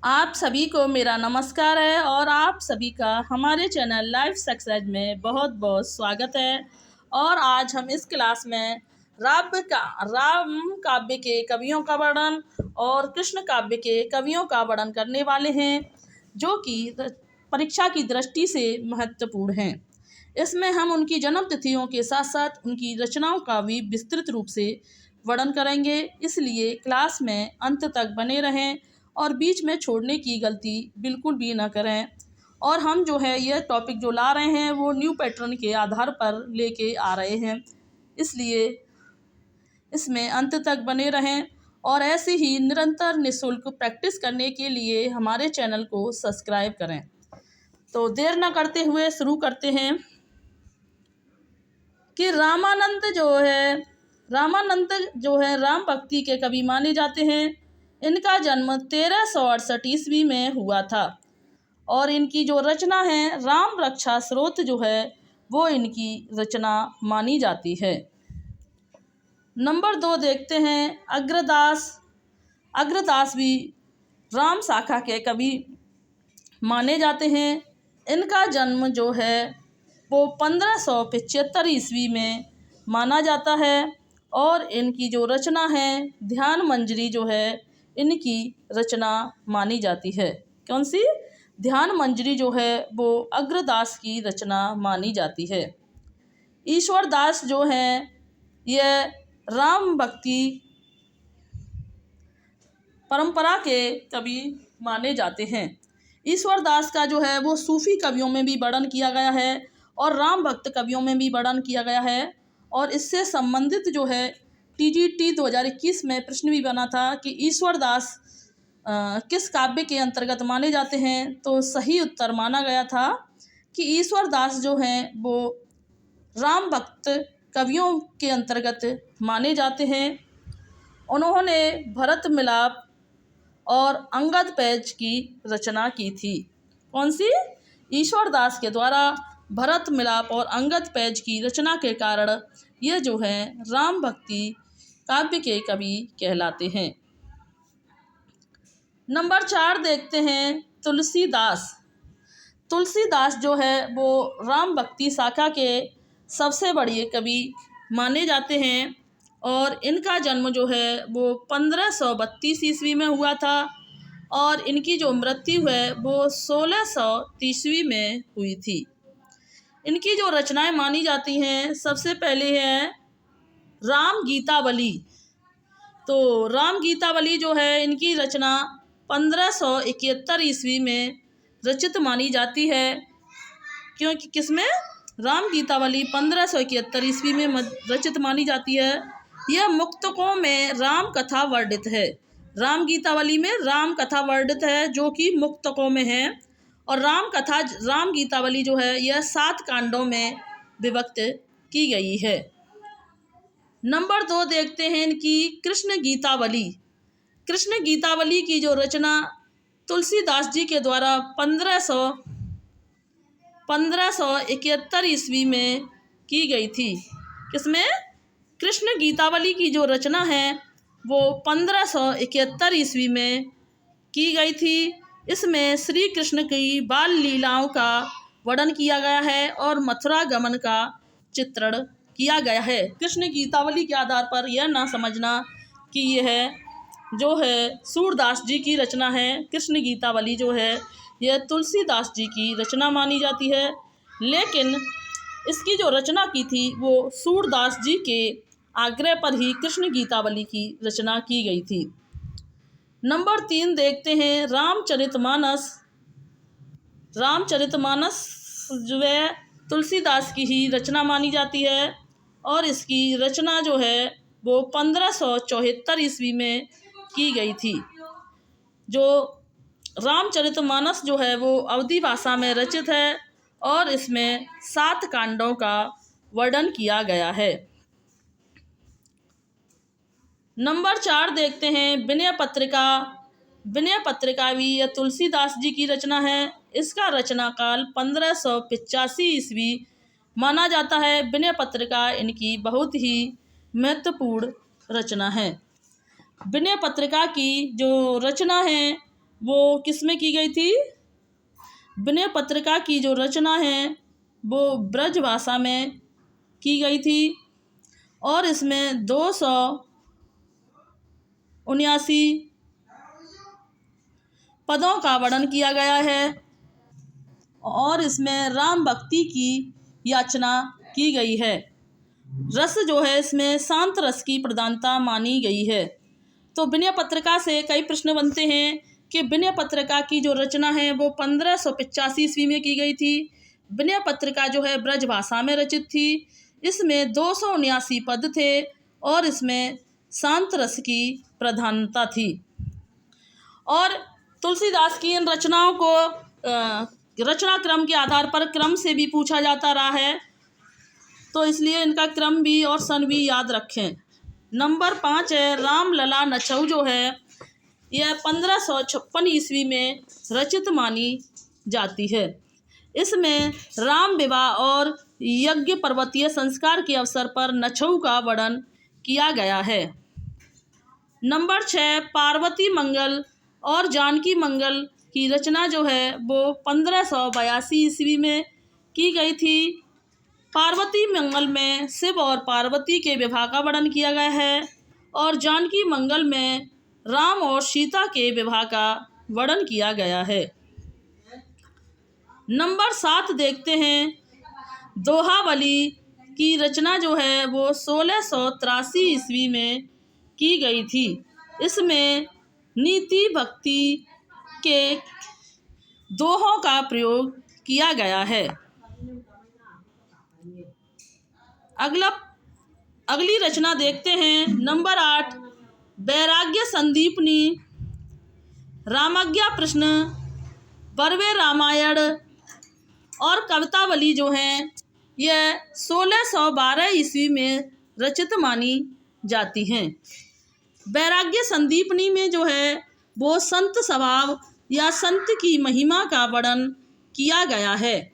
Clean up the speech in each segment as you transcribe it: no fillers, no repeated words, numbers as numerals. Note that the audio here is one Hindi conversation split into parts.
आप सभी को मेरा नमस्कार है और आप सभी का हमारे चैनल लाइफ सक्सेस में बहुत बहुत स्वागत है। और आज हम इस क्लास में राम काव्य के कवियों का वर्णन और कृष्ण काव्य के कवियों का वर्णन करने वाले हैं, जो कि परीक्षा की दृष्टि से महत्वपूर्ण हैं। इसमें हम उनकी जन्म तिथियों के साथ साथ उनकी रचनाओं का भी विस्तृत रूप से वर्णन करेंगे, इसलिए क्लास में अंत तक बने रहें और बीच में छोड़ने की गलती बिल्कुल भी ना करें। और हम जो है यह टॉपिक जो ला रहे हैं वो न्यू पैटर्न के आधार पर लेके आ रहे हैं, इसलिए इसमें अंत तक बने रहें और ऐसे ही निरंतर निःशुल्क प्रैक्टिस करने के लिए हमारे चैनल को सब्सक्राइब करें। तो देर न करते हुए शुरू करते हैं कि रामानंद जो है राम भक्ति के कवि माने जाते हैं। इनका जन्म 1368 ईस्वी में हुआ था और इनकी जो रचना है राम रक्षा स्रोत जो है वो इनकी रचना मानी जाती है। नंबर 2 देखते हैं अग्रदास भी राम शाखा के कवि माने जाते हैं। इनका जन्म जो है वो 1575 ईस्वी में माना जाता है और इनकी जो रचना है ध्यान मंजरी जो है इनकी रचना मानी जाती है। कौन सी? ध्यान मंजरी जो है वो अग्रदास की रचना मानी जाती है। ईश्वर दास जो हैं यह राम भक्ति परंपरा के कवि माने जाते हैं। ईश्वर दास का जो है वो सूफी कवियों में भी वर्णन किया गया है और राम भक्त कवियों में भी वर्णन किया गया है। और इससे संबंधित जो है TGT 2021 में प्रश्न भी बना था कि ईश्वर दास किस काव्य के अंतर्गत माने जाते हैं, तो सही उत्तर माना गया था कि ईश्वर दास जो हैं वो राम भक्त कवियों के अंतर्गत माने जाते हैं। उन्होंने भरत मिलाप और अंगद पैज की रचना की थी। कौन सी? ईश्वर दास के द्वारा भरत मिलाप और अंगद पैज की रचना के कारण ये जो है राम भक्ति काव्य के कवि कहलाते हैं। नंबर 4 देखते हैं तुलसीदास जो है वो राम भक्ति शाखा के सबसे बड़े कवि माने जाते हैं और इनका जन्म जो है वो 1532 ईस्वी में हुआ था और इनकी जो मृत्यु है वो 1630 में हुई थी। इनकी जो रचनाएं मानी जाती हैं सबसे पहले है राम गीतावली। तो राम गीतावली जो है इनकी रचना 1571 ईस्वी में रचित मानी जाती है, क्योंकि किसमें? राम गीतावली 1571 ईस्वी में रचित मानी जाती है। यह मुक्तकों में राम कथा वर्णित है। राम गीतावली में राम कथा वर्णित है जो कि मुक्तकों में है और राम गीतावली जो है यह 7 कांडों में विभक्त की गई है। नंबर 2 देखते हैं इनकी कृष्ण गीतावली की जो रचना तुलसीदास जी के द्वारा 1571 ईस्वी में की गई थी। किसमें? कृष्ण गीतावली की जो रचना है वो 1571 ईस्वी में की गई थी। इसमें श्री कृष्ण की बाल लीलाओं का वर्णन किया गया है और मथुरा गमन का चित्रण किया गया है। कृष्ण गीतावली के आधार पर यह ना समझना कि यह जो है सूरदास जी की रचना है। कृष्ण गीतावली जो है यह तुलसीदास जी की रचना मानी जाती है, लेकिन इसकी जो रचना की थी वो सूरदास जी के आग्रह पर ही कृष्ण गीतावली की रचना की गई थी। नंबर 3 देखते हैं रामचरितमानस जो है तुलसीदास की ही रचना मानी जाती है और इसकी रचना जो है वो 1574 ईस्वी में की गई थी। जो रामचरितमानस जो है वो अवधी भाषा में रचित है और इसमें 7 कांडों का वर्णन किया गया है। नंबर 4 देखते हैं विनय पत्रिका भी यह तुलसीदास जी की रचना है। इसका रचना काल 1585 ईस्वी माना जाता है। विनय पत्रिका इनकी बहुत ही महत्वपूर्ण रचना है। विनय पत्रिका की जो रचना है वो किसमें की गई थी? विनय पत्रिका की जो रचना है वो ब्रज भाषा में की गई थी और इसमें 279 पदों का वर्णन किया गया है और इसमें राम भक्ति की याचना की गई है। रस जो है इसमें शांत रस की प्रधानता मानी गई है। तो विनय पत्रिका से कई प्रश्न बनते हैं कि विनय पत्रिका की जो रचना है वो 1585 ईस्वी में की गई थी। विनय पत्रिका जो है ब्रज भाषा में रचित थी। इसमें 279 पद थे और इसमें शांत रस की प्रधानता थी। और तुलसीदास की इन रचनाओं को रचना क्रम के आधार पर क्रम से भी पूछा जाता रहा है, तो इसलिए इनका क्रम भी और सन भी याद रखें। नंबर 5 है रामलला नछऊ जो है यह 1556 ईस्वी में रचित मानी जाती है। इसमें राम विवाह और यज्ञ पर्वतीय संस्कार के अवसर पर नछऊ का वर्णन किया गया है। नंबर 6 पार्वती मंगल और जानकी मंगल की रचना जो है वो 1582 ईस्वी में की गई थी। पार्वती मंगल में शिव और पार्वती के विवाह का वर्णन किया गया है और जानकी मंगल में राम और सीता के विवाह का वर्णन किया गया है। नंबर 7 देखते हैं दोहावली की रचना जो है वो 1683 ईस्वी में की गई थी। इसमें नीति भक्ति के दोहों का प्रयोग किया गया है। अगली रचना देखते हैं नंबर 8 वैराग्य संदीपनी, रामज्ञा प्रश्न, बरवे रामायण और कवितावली जो हैं यह 1612 ईस्वी में रचित मानी जाती हैं। वैराग्य संदीपनी में जो है वो संत स्वभाव या संत की महिमा का वर्णन किया गया है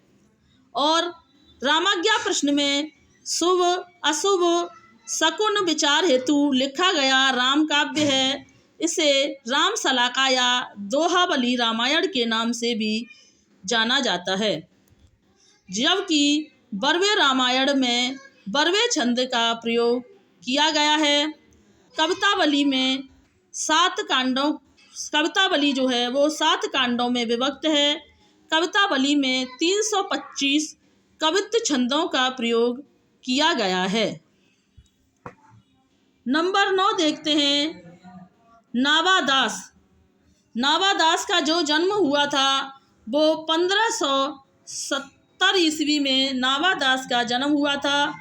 और रामज्ञा प्रश्न में शुभ अशुभ शकुन विचार हेतु लिखा गया राम काव्य है। इसे राम शलाका या दोहावली रामायण के नाम से भी जाना जाता है। जबकि बरवे रामायण में बरवे छंद का प्रयोग किया गया है। कवितावली में 7 कांडों कवितावली जो है वो 7 कांडों में विभक्त है। कवितावली में 325 कवित्व छंदों का प्रयोग किया गया है। नंबर 9 देखते हैं नावादास। नावादास का जो जन्म हुआ था वो 1570 ईस्वी में नावादास का जन्म हुआ था।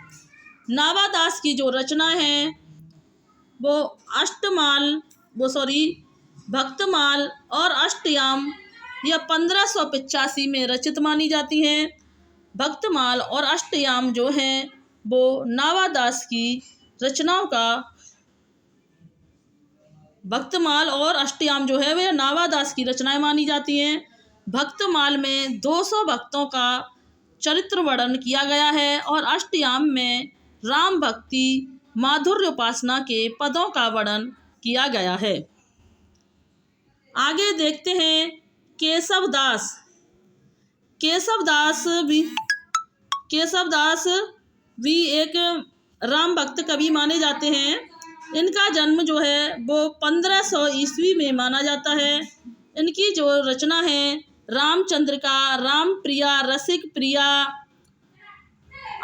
नावादास की जो रचना है वो भक्तमाल और अष्टयाम यह 1585 में रचित मानी जाती हैं। भक्तमाल और अष्टयाम जो हैं वो नावादास की रचनाओं का भक्तमाल और अष्टयाम जो है वे नावादास की रचनाएं मानी जाती हैं। भक्तमाल में 200 भक्तों का चरित्र वर्णन किया गया है और अष्टयाम में राम भक्ति माधुर्य उपासना के पदों का वर्णन किया गया है। आगे देखते हैं केशवदास। केशवदास भी एक राम भक्त कवि माने जाते हैं। इनका जन्म जो है वो 1500 ईस्वी में माना जाता है। इनकी जो रचना है रामचंद्रिका, राम प्रिया, रसिक प्रिया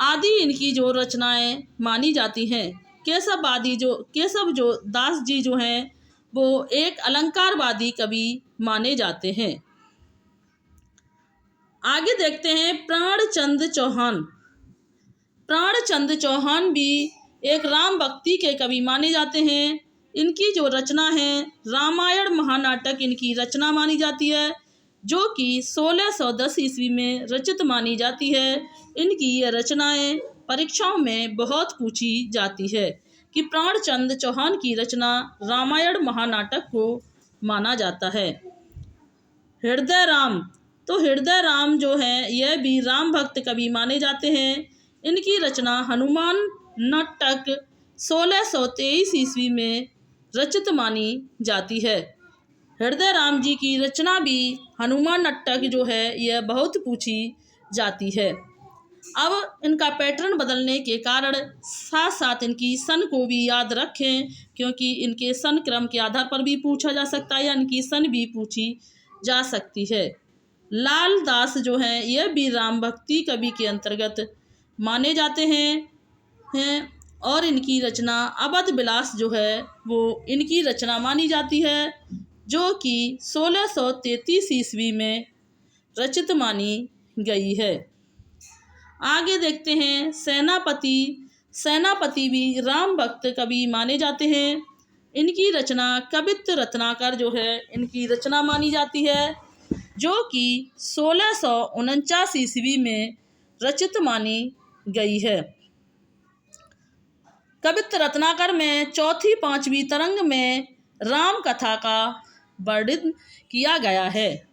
आदि इनकी जो रचनाएं मानी जाती हैं। केशव दास जी जो हैं वो एक अलंकारवादी कवि माने जाते हैं। आगे देखते हैं प्राणचंद चौहान। प्राणचंद चौहान भी एक राम भक्ति के कवि माने जाते हैं। इनकी जो रचना है रामायण महानाटक इनकी रचना मानी जाती है जो कि 1610 ईस्वी में रचित मानी जाती है। इनकी ये रचनाएं परीक्षाओं में बहुत पूछी जाती है कि प्राणचंद चौहान की रचना रामायण महानाटक को माना जाता है। हृदय राम, तो हृदय राम जो है यह भी राम भक्त कवि माने जाते हैं। इनकी रचना हनुमान नाटक 1623 ईस्वी में रचित मानी जाती है। हृदय राम जी की रचना भी हनुमान अट्टक जो है यह बहुत पूछी जाती है। अब इनका पैटर्न बदलने के कारण साथ साथ इनकी सन को भी याद रखें, क्योंकि इनके सन क्रम के आधार पर भी पूछा जा सकता है या इनकी सन भी पूछी जा सकती है। लाल दास जो हैं यह भी राम भक्ति कवि के अंतर्गत माने जाते हैं और इनकी रचना अवध विलास जो है वो इनकी रचना मानी जाती है, जो कि 1633 ईस्वी में रचित मानी गई है। आगे देखते हैं सेनापति। सेनापति भी राम भक्त कवि माने जाते हैं। इनकी रचना कवित्त रत्नाकर जो है इनकी रचना मानी जाती है, जो कि 1649 ईस्वी में रचित मानी गई है। कवित्त रत्नाकर में चौथी पांचवी तरंग में राम कथा का वर्णन किया गया है।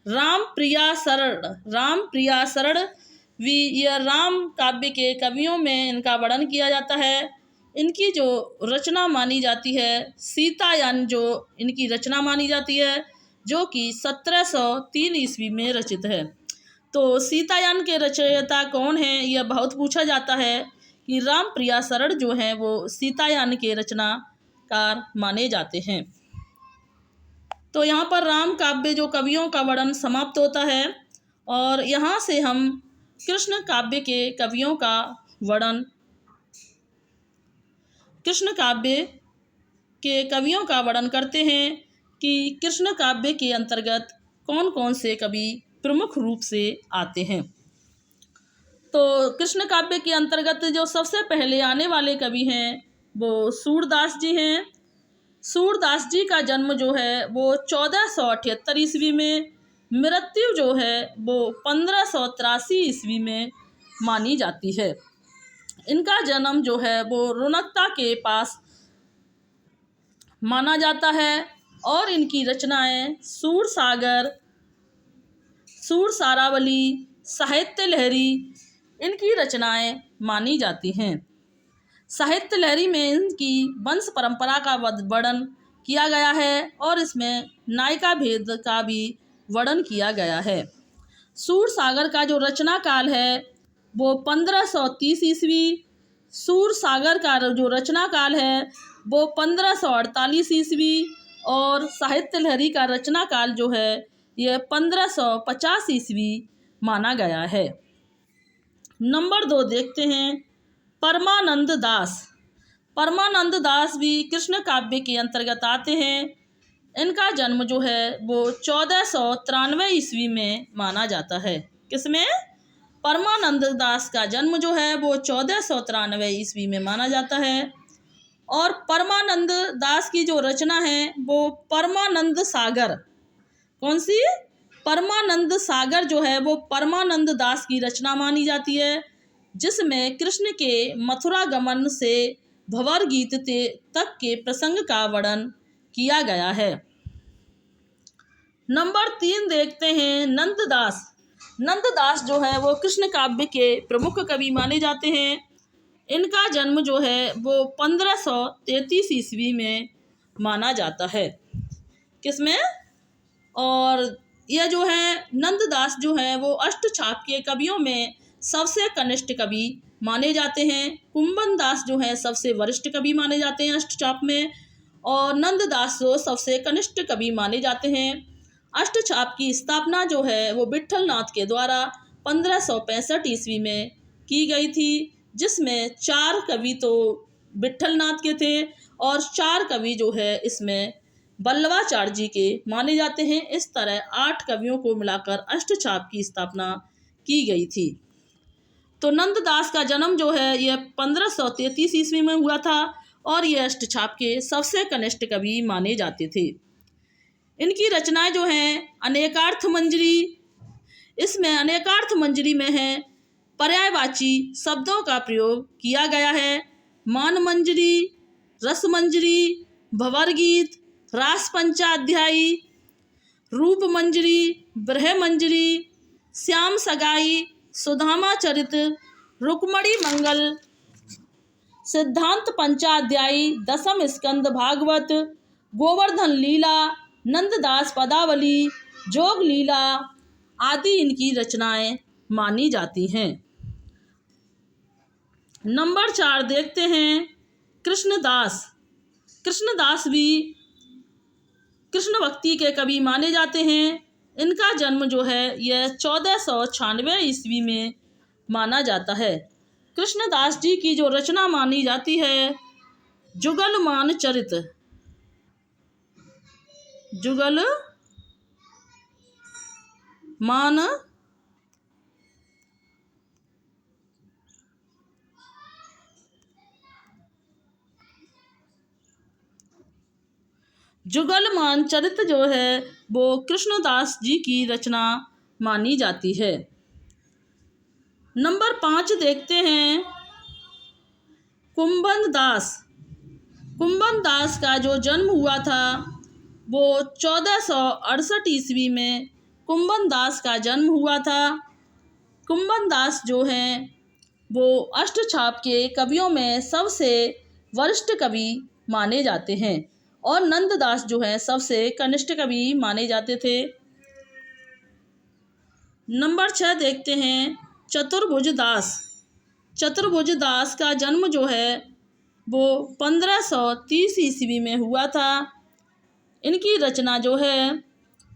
राम प्रिया शरण भी यह राम काव्य के कवियों में इनका वर्णन किया जाता है। इनकी जो रचना मानी जाती है सीतायन जो इनकी रचना मानी जाती है, जो कि 1703 ईस्वी में रचित है। तो सीतायन के रचयिता कौन हैं यह बहुत पूछा जाता है कि राम प्रिया शरण जो हैं वो सीतायन के रचनाकार माने जाते हैं। तो यहाँ पर राम काव्य जो कवियों का वर्णन समाप्त होता है और यहाँ से हम कृष्ण काव्य के कवियों का वर्णन करते हैं कि कृष्ण काव्य के अंतर्गत कौन कौन से कवि प्रमुख रूप से आते हैं। तो कृष्ण काव्य के अंतर्गत जो सबसे पहले आने वाले कवि हैं वो सूरदास जी हैं। सूरदास जी का जन्म जो है वो 1478 ईस्वी में, मृत्यु जो है वो 1583 ईस्वी में मानी जाती है। इनका जन्म जो है वो रुनकता के पास माना जाता है और इनकी रचनाएं सूर सारावली, साहित्य लहरी इनकी रचनाएं मानी जाती हैं। साहित्य लहरी में इनकी वंश परंपरा का वर्णन किया गया है और इसमें नायिका भेद का भी वर्णन किया गया है। सूर सागर का जो रचना काल है वो 1530 ईस्वी, सूर सागर का जो रचना काल है वो 1548 ईस्वी और साहित्य लहरी का रचना काल जो है यह 1550 ईस्वी माना गया है। नंबर 2 देखते हैं परमानंद दास। परमानंद दास भी कृष्ण काव्य के अंतर्गत आते हैं। इनका जन्म जो है वो 1493 ईस्वी में माना जाता है। किसमें? परमानंद दास का जन्म जो है वो 1493 ईस्वी में माना जाता है और परमानंद दास की जो रचना है वो परमानंद सागर। कौन सी? परमानंद सागर जो है वो परमानंद दास की रचना मानी जाती है, जिसमें कृष्ण के मथुरा गमन से भंवर गीत तक के प्रसंग का वर्णन किया गया है। नंबर 3 देखते हैं नंददास। नंददास जो है वो कृष्ण काव्य के प्रमुख कवि माने जाते हैं। इनका जन्म जो है वो 1533 ईस्वी में माना जाता है। किसमें? और यह जो है नंददास जो है वो अष्टछाप के कवियों में सबसे कनिष्ठ कवि माने जाते हैं। कुंभन दास जो है सबसे वरिष्ठ कवि माने जाते हैं अष्टछाप में और नंददास जो सबसे कनिष्ठ कवि माने जाते हैं। अष्टछाप की स्थापना जो है वो विट्ठल नाथ के द्वारा 1565 ईस्वी में की गई थी, जिसमें 4 कवि तो विट्ठल नाथ के थे और 4 कवि जो है इसमें बल्लवाचार्य जी के माने जाते हैं। इस तरह 8 कवियों को मिलाकर अष्टछाप की स्थापना की गई थी। तो नंददास का जन्म जो है यह 1533 ईस्वी में हुआ था और यह अष्टछाप के सबसे कनिष्ठ कवि माने जाते थे। इनकी रचनाएं जो हैं अनेकार्थ मंजरी, इसमें अनेकार्थ मंजरी में है पर्यायवाची शब्दों का प्रयोग किया गया है। मान मंजरी, रस मंजरी, भंवर गीत, रास पंचाध्यायी, रूप मंजरी, ब्रह मंजरी, श्याम सगाई, सुदामा चरित, रुक्मणी मंगल, सिद्धांत पंचाध्यायी, दशम स्कंद भागवत, गोवर्धन लीला, नंददास पदावली, जोग लीला आदि इनकी रचनाएं मानी जाती हैं। नंबर 4 देखते हैं कृष्णदास। कृष्णदास भी कृष्ण भक्ति के कवि माने जाते हैं। इनका जन्म जो है यह 1496 ईस्वी में माना जाता है। कृष्णदास जी की जो रचना मानी जाती है जुगलमान चरित। जुगलमान चरित जो है वो कृष्णदास जी की रचना मानी जाती है। नंबर 5 देखते हैं कुंभन दास। कुंभन दास का जो जन्म हुआ था वो 1468 ईस्वी में कुंभन दास का जन्म हुआ था। कुंभन दास जो हैं वो अष्टछाप के कवियों में सबसे वरिष्ठ कवि माने जाते हैं और नंददास जो है सबसे कनिष्ठ कवि माने जाते थे। नंबर 6 देखते हैं चतुर्भुज दास। चतुर्भुज दास का जन्म जो है वो 1530 ईस्वी में हुआ था। इनकी रचना जो है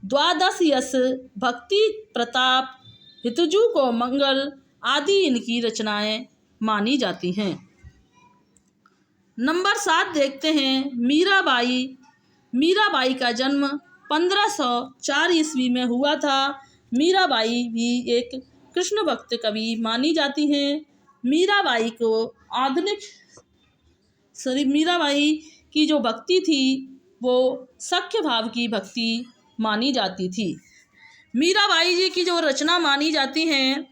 द्वादश यश, भक्ति प्रताप, हितजू को मंगल आदि इनकी रचनाएं मानी जाती हैं। नंबर 7 देखते हैं मीराबाई। मीराबाई का जन्म 1504 ईस्वी में हुआ था। मीराबाई भी एक कृष्ण भक्त कवि मानी जाती हैं। मीराबाई की जो भक्ति थी वो सख्य भाव की भक्ति मानी जाती थी। मीराबाई जी की जो रचना मानी जाती हैं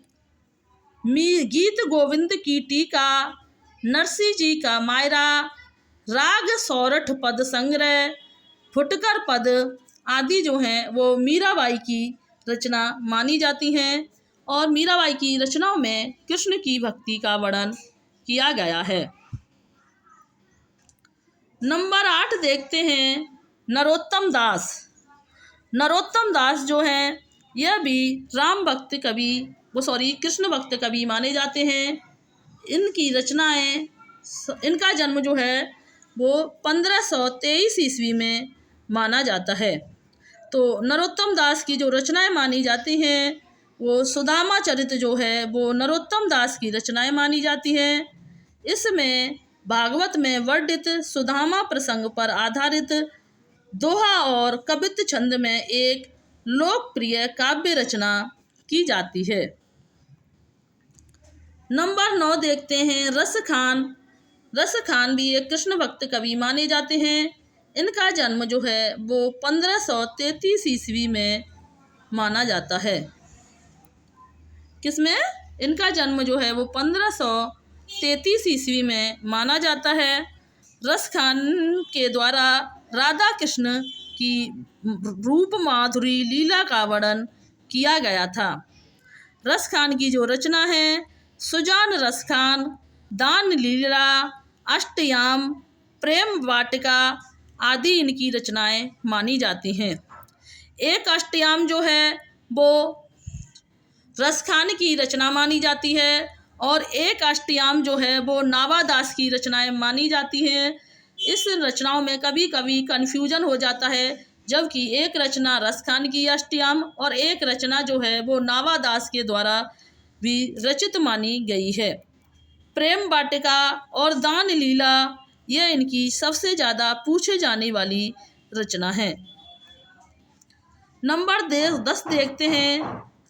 गीत गोविंद की टीका, नरसिंह जी का मायरा, राग सौरठ पद संग्रह, फुटकर पद आदि जो हैं वो मीराबाई की रचना मानी जाती हैं और मीराबाई की रचनाओं में कृष्ण की भक्ति का वर्णन किया गया है। नंबर 8 देखते हैं नरोत्तम दास। नरोत्तम दास जो हैं यह भी कृष्ण भक्त कवि माने जाते हैं। इनका जन्म जो है वो 1523 ईस्वी में माना जाता है। तो नरोत्तम दास की जो रचनाएं मानी जाती हैं वो सुदामा चरित जो है वो नरोत्तम दास की रचनाएं मानी जाती हैं। इसमें भागवत में वर्णित सुदामा प्रसंग पर आधारित दोहा और कवित्त छंद में एक लोकप्रिय काव्य रचना की जाती है। नंबर 9 देखते हैं रसखान। रसखान भी एक कृष्ण भक्त कवि माने जाते हैं। इनका जन्म जो है वो 1533 ईस्वी में माना जाता है। किसमें? इनका जन्म जो है वो 1533 ईस्वी में माना जाता है। रसखान के द्वारा राधा कृष्ण की रूप माधुरी लीला का वर्णन किया गया था। रसखान की जो रचना है सुजान रसखान, दान लीला, अष्टयाम, प्रेम वाटिका आदि इनकी रचनाएं मानी जाती हैं। एक अष्टयाम जो है वो रसखान की रचना मानी जाती है और एक अष्टयाम जो है वो नावादास की रचनाएं मानी जाती हैं। इस रचनाओं में कभी कभी कन्फ्यूजन हो जाता है, जबकि एक रचना रसखान की अष्टयाम और एक रचना जो है वो नावादास के द्वारा भी रचित मानी गई है। प्रेम वाटिका और दान लीला यह इनकी सबसे ज़्यादा पूछे जाने वाली रचना है। नंबर 10 देखते हैं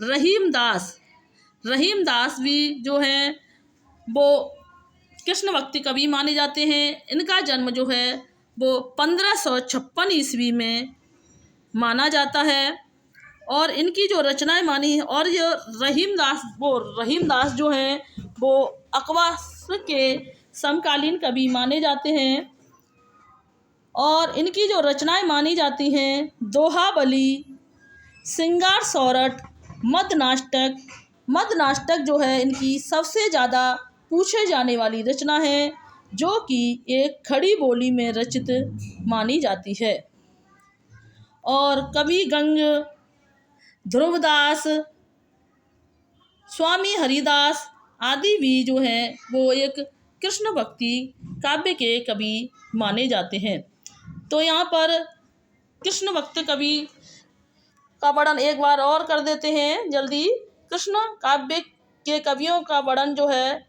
रहीम दास। रहीम दास भी जो हैं वो कृष्ण भक्ति कवि माने जाते हैं। इनका जन्म जो है वो 1556 ईस्वी में माना जाता है और इनकी जो रचनाएं मानी है और ये रहीम दास जो हैं वो अकवास के समकालीन कवि माने जाते हैं और इनकी जो रचनाएं मानी जाती हैं दोहाबली, सिंगार सौरठ, मद नाटक जो है इनकी सबसे ज़्यादा पूछे जाने वाली रचना है जो कि एक खड़ी बोली में रचित मानी जाती है। और कवि गंग, ध्रुवदास, स्वामी हरिदास आदि भी जो हैं वो एक कृष्ण भक्ति काव्य के कवि माने जाते हैं। तो यहाँ पर कृष्ण भक्त कवि का वर्णन एक बार और कर देते हैं जल्दी। कृष्ण काव्य के कवियों का वर्णन जो है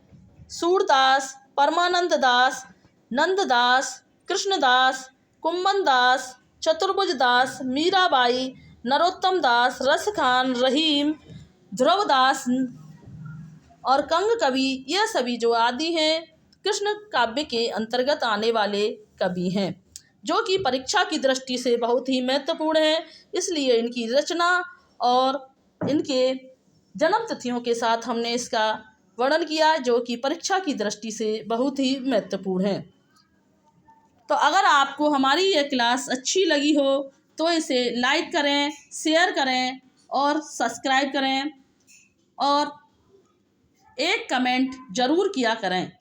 सूरदास, परमानंद दास, नंददास, कृष्णदास, कुम्मन दास, चतुर्भुज दास, मीराबाई, नरोत्तम दास, रसखान, रहीम, ध्रुवदास और कंग कवि, यह सभी जो आदि हैं कृष्ण काव्य के अंतर्गत आने वाले कवि हैं, जो कि परीक्षा की दृष्टि से बहुत ही महत्वपूर्ण है। इसलिए इनकी रचना और इनके जन्म तिथियों के साथ हमने इसका वर्णन किया, जो कि परीक्षा की दृष्टि से बहुत ही महत्वपूर्ण है। तो अगर आपको हमारी यह क्लास अच्छी लगी हो तो इसे लाइक करें, शेयर करें और सब्सक्राइब करें और एक कमेंट ज़रूर किया करें।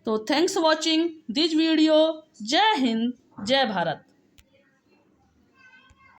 तो थैंक्स वॉचिंग दिस वीडियो। जय हिंद, जय भारत।